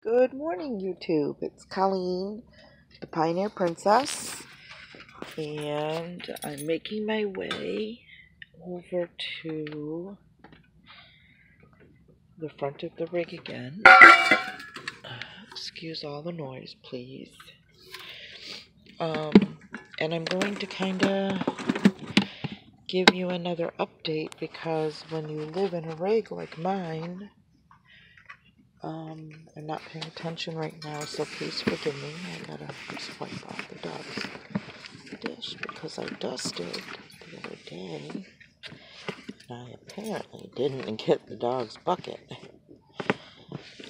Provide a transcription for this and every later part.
Good morning, YouTube. It's Colleen, the Pioneer Princess, and I'm making my way over to the front of the rig again. Excuse all the noise, please. And I'm going to kind of give you another update because when you live in a rig like mine, I'm not paying attention right now, so please forgive me. I gotta just wipe off the dog's dish because I dusted the other day. And I apparently didn't get the dog's bucket.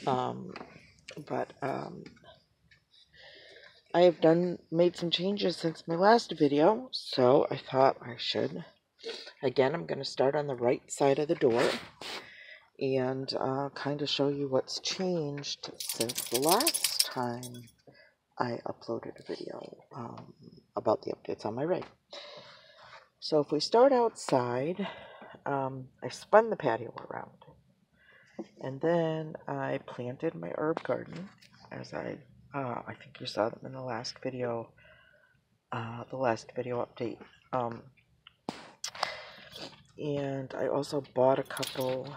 But I have made some changes since my last video, so I thought I should. Again, I'm going to start on the right side of the door and kind of show you what's changed since the last time I uploaded a video about the updates on my rig. So if we start outside, I spun the patio around. And then I planted my herb garden, as I think you saw them in the last video update. And I also bought a couple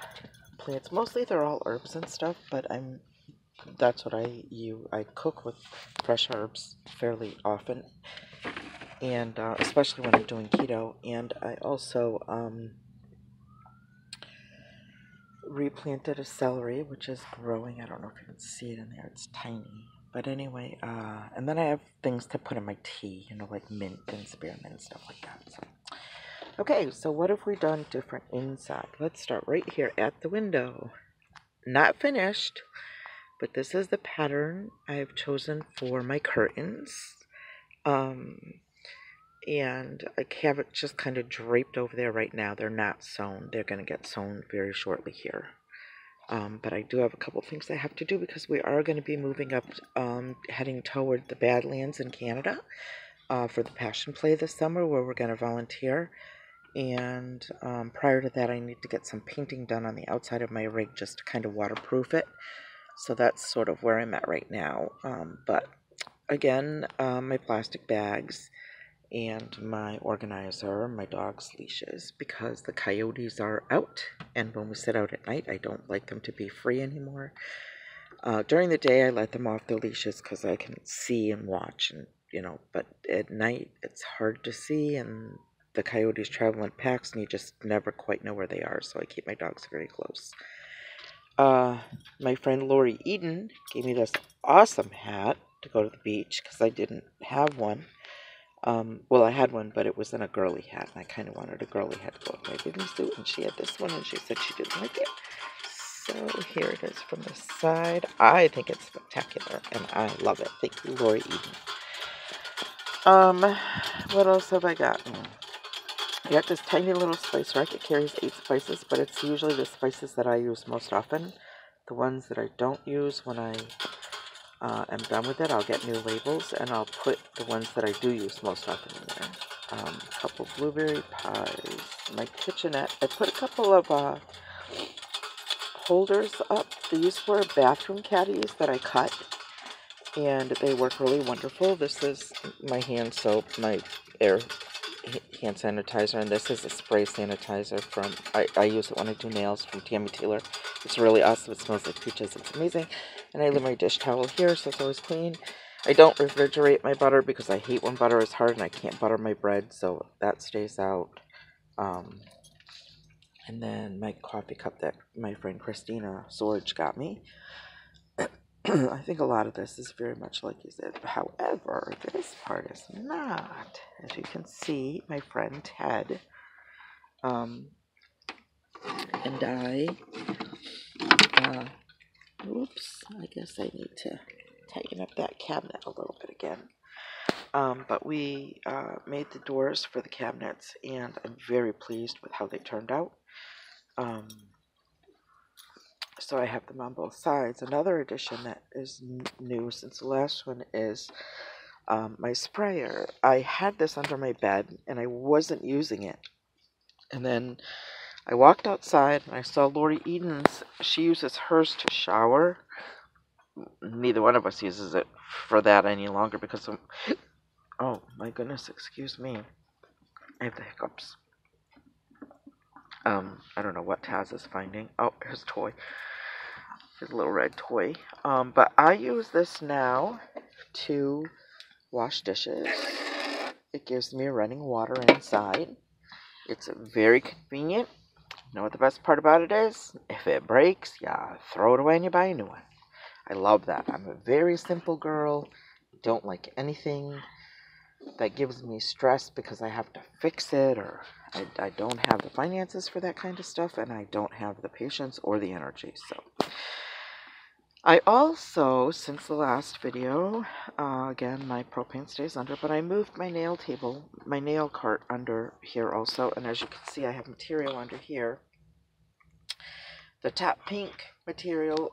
plants. Mostly they're all herbs and stuff, but that's what I use. I cook with fresh herbs fairly often, and especially when I'm doing keto. And I also replanted a celery, which is growing. I don't know if you can see it in there. It's tiny. But anyway, and then I have things to put in my tea, like mint and spearmint and stuff like that. So, okay, so what have we done different inside? Let's start right here at the window. Not finished, but this is the pattern I've chosen for my curtains. And I have it just kind of draped over there right now. They're not sewn. They're going to get sewn very shortly here. But I do have a couple things I have to do because we are going to be moving up, heading toward the Badlands in Canada for the Passion Play this summer, where we're going to volunteer. And prior to that, I need to get some painting done on the outside of my rig just to kind of waterproof it. So that's sort of where I'm at right now. But again, my plastic bags and my organizer, my dog's leashes, because the coyotes are out, and when we sit out at night, I don't like them to be free anymore. During the day, I let them off their leashes because I can see and watch, and but at night, it's hard to see, and the coyotes travel in packs, and you just never quite know where they are, so I keep my dogs very close. My friend Lori Eden gave me this awesome hat to go to the beach because I didn't have one. Well, I had one, but it was in a girly hat, and I kind of wanted a girly hat to go with my bathing suit, and she had this one, and she said she didn't like it. So here it is from the side. I think it's spectacular, and I love it. Thank you, Lori Eden. What else have I gotten? I got this tiny little spice rack. It carries 8 spices, but it's usually the spices that I use most often. The ones that I don't use when I am done with it, I'll get new labels, and I'll put the ones that I do use most often in there. A couple blueberry pies. My kitchenette, I put a couple of holders up. These were bathroom caddies that I cut, and they work really wonderful. This is my hand soap, my hand sanitizer, and this is a spray sanitizer from, I use it when I do nails, from Tammy Taylor. It's really awesome. It smells like peaches. It's amazing. And I leave my dish towel here, so it's always clean. I don't refrigerate my butter because I hate when butter is hard and I can't butter my bread, so that stays out. And then my coffee cup that my friend Christina Sorge got me. I think a lot of this is very much like you said. However, this part is not. As you can see, my friend Ted and I, oops, I guess I need to tighten up that cabinet a little bit again. But we made the doors for the cabinets, and I'm very pleased with how they turned out. So I have them on both sides. Another addition that is new since the last one is my sprayer. I had this under my bed, and I wasn't using it. And then I walked outside, and I saw Lori Eden's. She uses hers to shower. neither one of us uses it for that any longer because of, oh my goodness, excuse me, I have the hiccups. I don't know what Taz is finding. Oh, his toy. His little red toy. But I use this now to wash dishes. It gives me running water inside. It's very convenient. You know what the best part about it is? If it breaks, yeah, throw it away and you buy a new one. I love that. I'm a very simple girl. Don't like anything that gives me stress because I have to fix it, or I don't have the finances for that kind of stuff, and I don't have the patience or the energy. So I also, since the last video, again, my propane stays under, but I moved my nail table, my nail cart under here also, and as you can see, I have material under here. The top pink material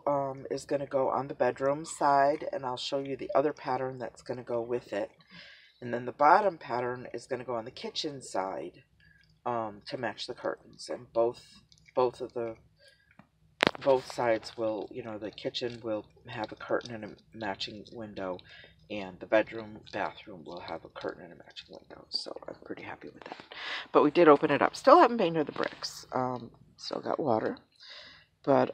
is going to go on the bedroom side, and I'll show you the other pattern that's going to go with it. And then the bottom pattern is going to go on the kitchen side to match the curtains. And both sides will, the kitchen will have a curtain and a matching window, and the bathroom will have a curtain and a matching window. So I'm pretty happy with that. But we did open it up. Still haven't painted the bricks. Still got water. But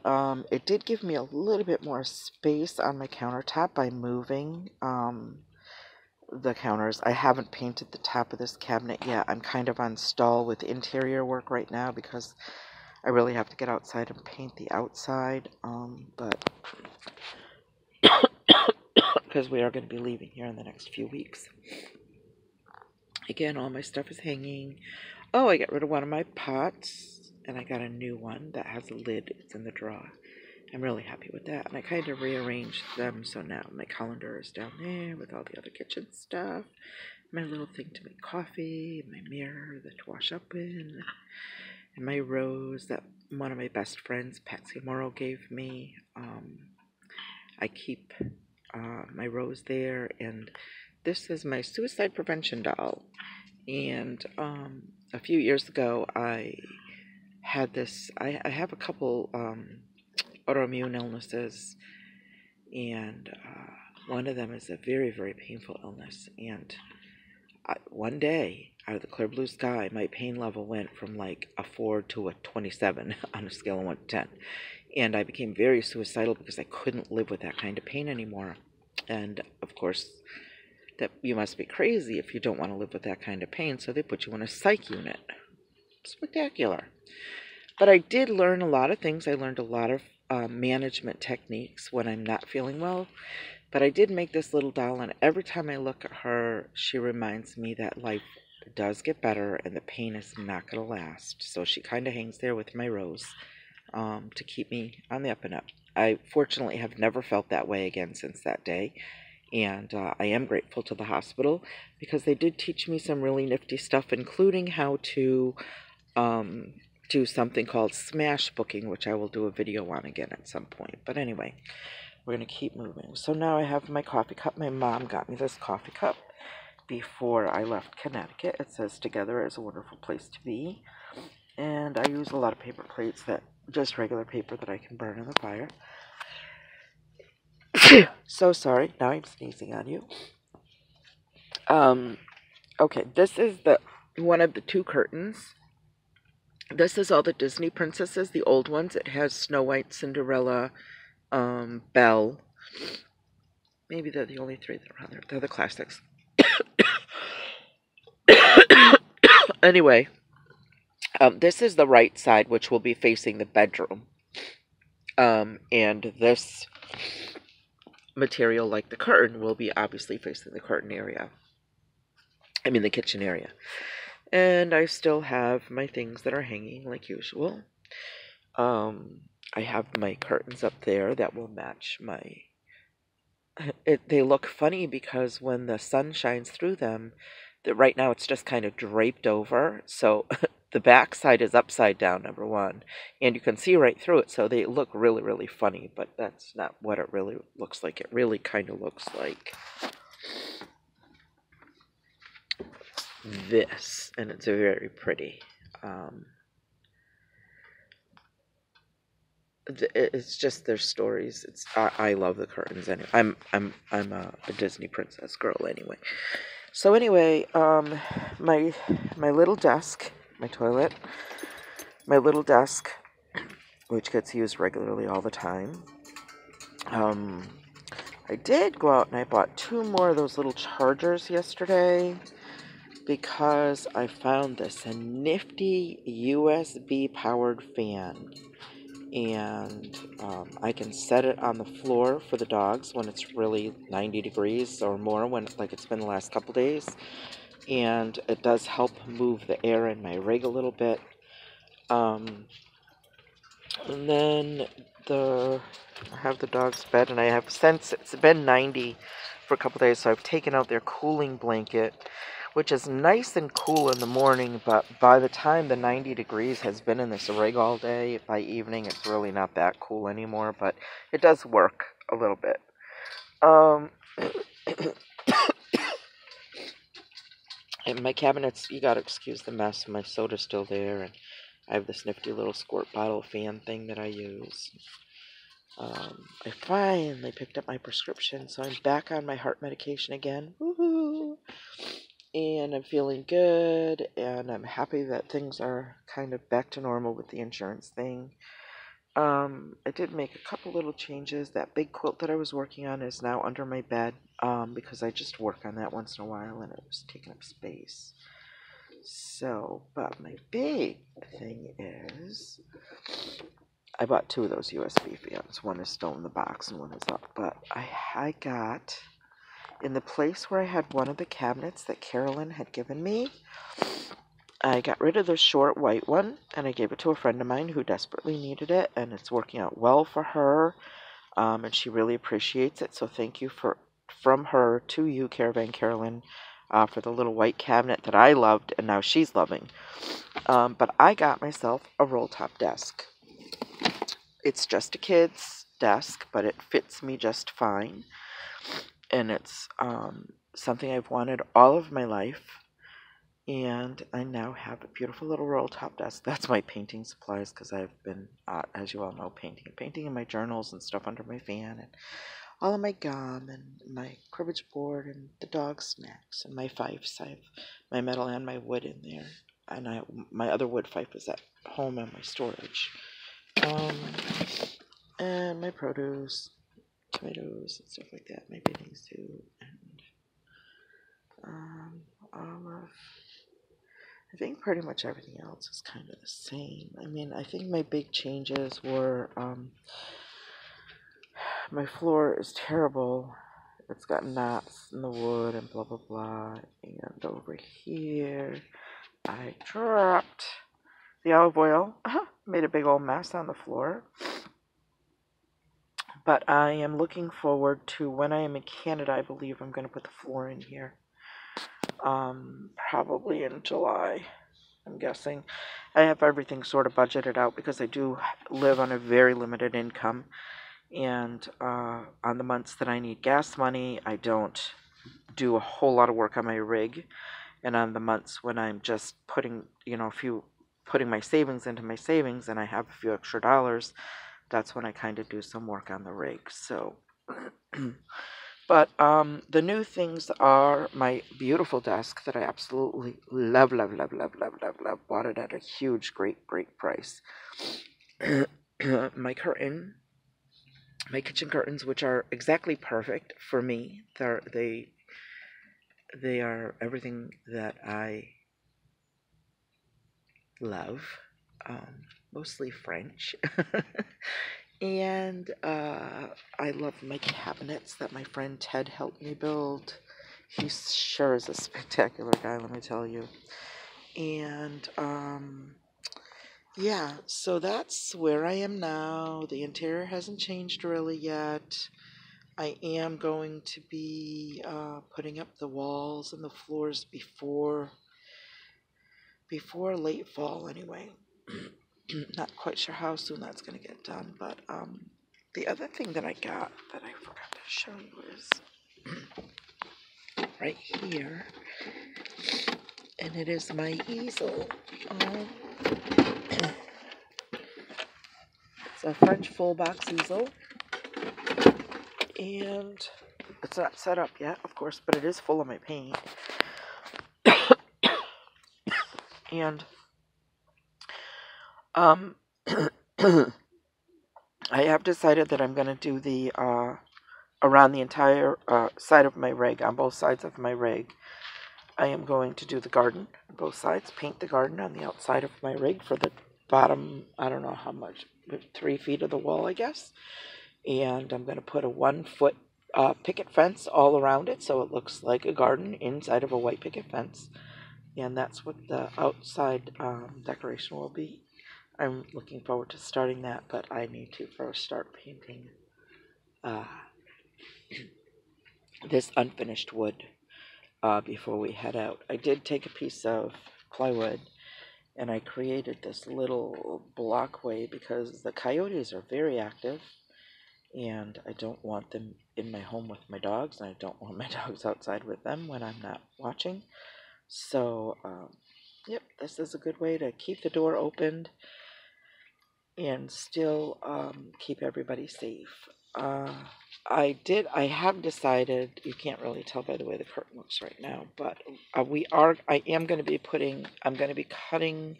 it did give me a little bit more space on my countertop by moving the counters. I haven't painted the top of this cabinet yet. I'm kind of on stall with interior work right now because I really have to get outside and paint the outside. But because we are going to be leaving here in the next few weeks. Again, all my stuff is hanging. Oh, I got rid of one of my pots, and I got a new one that has a lid. It's in the drawer. I'm really happy with that. And I kind of rearranged them, so now my colander is down there with all the other kitchen stuff. My little thing to make coffee, my mirror to wash up in, and my rose that one of my best friends, Patsy Morrow, gave me. I keep my rose there, and this is my suicide prevention doll. And a few years ago, I had this. I have a couple autoimmune illnesses, and one of them is a very, very painful illness. And one day, out of the clear blue sky, my pain level went from like a 4 to a 27 on a scale of 1 to 10. And I became very suicidal because I couldn't live with that kind of pain anymore. And of course, that you must be crazy if you don't want to live with that kind of pain, so they put you in a psych unit. Spectacular. But I did learn a lot of things. I learned a lot of management techniques when I'm not feeling well. But I did make this little doll, and every time I look at her, she reminds me that life does get better and the pain is not going to last. So she kind of hangs there with my rose to keep me on the up and up. I fortunately have never felt that way again since that day. And I am grateful to the hospital because they did teach me some really nifty stuff, including how to do something called smash booking, which I will do a video on again at some point. But anyway, we're going to keep moving. So now I have my coffee cup. My mom got me this coffee cup before I left Connecticut. It says, "Together is a wonderful place to be." And I use a lot of paper plates, just regular paper that I can burn in the fire. So sorry, now I'm sneezing on you. Okay, this is one of the two curtains. This is all the Disney princesses, the old ones. It has Snow White, Cinderella, Belle. Maybe they're the only three that are on there. They're the classics. Anyway, this is the right side, which will be facing the bedroom. And this material, like the curtain, will be obviously facing the curtain area. I mean the kitchen area. And I still have my things that are hanging like usual. I have my curtains up there that will match my... They look funny because when the sun shines through them, right now it's just kind of draped over. So the back side is upside down, number one. And you can see right through it, so they look really, really funny. But that's not what it really looks like. It really kind of looks like this, and it's very pretty. it's just their stories. I love the curtains anyway. I'm a Disney princess girl anyway. So anyway, my little desk, my toilet, my little desk, which gets used regularly all the time. I did go out and I bought 2 more of those little chargers yesterday because I found this a nifty USB powered fan, and I can set it on the floor for the dogs when it's really 90 degrees or more, when like it's been the last couple days, and it does help move the air in my rig a little bit. And then I have the dog's bed, and I have, since it's been 90 for a couple days, so I've taken out their cooling blanket, which is nice and cool in the morning, but by the time the 90 degrees has been in this rig all day, by evening it's really not that cool anymore, but it does work a little bit. And my cabinets, you gotta excuse the mess, my soda's still there, and I have this nifty little squirt bottle fan thing that I use. I finally picked up my prescription, so I'm back on my heart medication again. Woohoo! And I'm feeling good, and I'm happy that things are kind of back to normal with the insurance thing. I did make a couple little changes. That big quilt that I was working on is now under my bed, because I just work on that once in a while, and it was taking up space. So, but my big thing is, I bought 2 of those USB fans. One is still in the box and one is up. But I got, in the place where I had one of the cabinets that Carolyn had given me, I got rid of the short white one, and I gave it to a friend of mine who desperately needed it, and it's working out well for her, and she really appreciates it. So thank you from her to you, Caravan Carolyn, for the little white cabinet that I loved and now she's loving. But I got myself a roll top desk. It's just a kid's desk, but it fits me just fine. And it's something I've wanted all of my life. And I now have a beautiful little roll top desk. That's my painting supplies, because I've been, as you all know, painting in my journals and stuff under my fan, and all of my gum and my cribbage board and the dog snacks and my fifes. I have my metal and my wood in there, and my other wood fife is at home in my storage. And my produce, tomatoes and stuff like that, my bathing suit, and I think pretty much everything else is kind of the same. I mean, I think my big changes were, my floor is terrible. It's got knots in the wood and blah, blah, blah. And over here, I dropped the olive oil. Made a big old mess on the floor. But I am looking forward to, when I am in Canada, I believe I'm going to put the floor in here. Probably in July, I'm guessing. I have everything sort of budgeted out because I do live on a very limited income. And on the months that I need gas money, I don't do a whole lot of work on my rig. And on the months when I'm just putting my savings into my savings and I have a few extra dollars, that's when I kind of do some work on the rig. So, but the new things are my beautiful desk that I absolutely love. Bought it at a huge, great price. My kitchen curtains, which are exactly perfect for me. They are everything that I love, mostly French. And I love my cabinets that my friend Ted helped me build. He sure is a spectacular guy, let me tell you. And yeah, so that's where I am now. The interior hasn't changed really yet. I am going to be putting up the walls and the floors before late fall anyway. Not quite sure how soon that's going to get done, but the other thing that I got that I forgot to show you is right here, and it is my easel. Let's It's a French full box easel, and it's not set up yet, of course, but it is full of my paint. And I have decided that I'm going to do the around the entire side of my rig, on both sides of my rig. I am going to do the garden on both sides, paint the garden on the outside of my rig for the bottom, I don't know how much, 3 feet of the wall, I guess. And I'm going to put a 1-foot picket fence all around it so it looks like a garden inside of a white picket fence. And that's what the outside decoration will be. I'm looking forward to starting that, but I need to first start painting this unfinished wood before we head out. I did take a piece of plywood and I created this little blockway because the coyotes are very active and I don't want them in my home with my dogs, and I don't want my dogs outside with them when I'm not watching. So, yep, this is a good way to keep the door opened and still keep everybody safe. I have decided, you can't really tell by the way the curtain looks right now, but I'm going to be cutting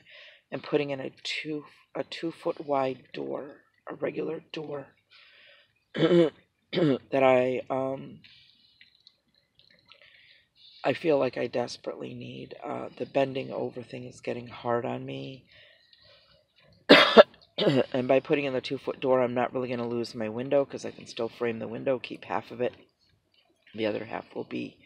and putting in a 2-foot wide door, a regular door that I feel like I desperately need. The bending over thing is getting hard on me. And by putting in the 2-foot door, I'm not really going to lose my window because I can still frame the window, keep half of it. The other half will be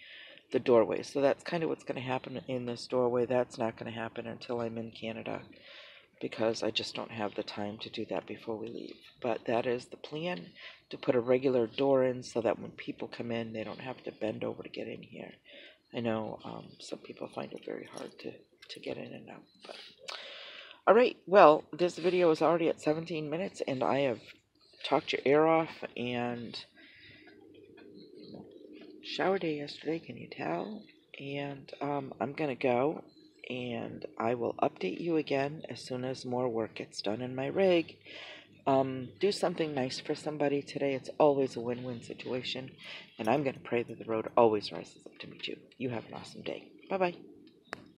the doorway. So that's kind of what's going to happen in this doorway. That's not going to happen until I'm in Canada because I just don't have the time to do that before we leave. But that is the plan, to put a regular door in so that when people come in, they don't have to bend over to get in here. I know some people find it very hard to get in and out. But alright, well, this video is already at 17 minutes, and I have talked your ear off, and shower day yesterday, can you tell? And I'm going to go, and I will update you again as soon as more work gets done in my rig. Do something nice for somebody today. It's always a win-win situation, and I'm going to pray that the road always rises up to meet you. You have an awesome day. Bye-bye.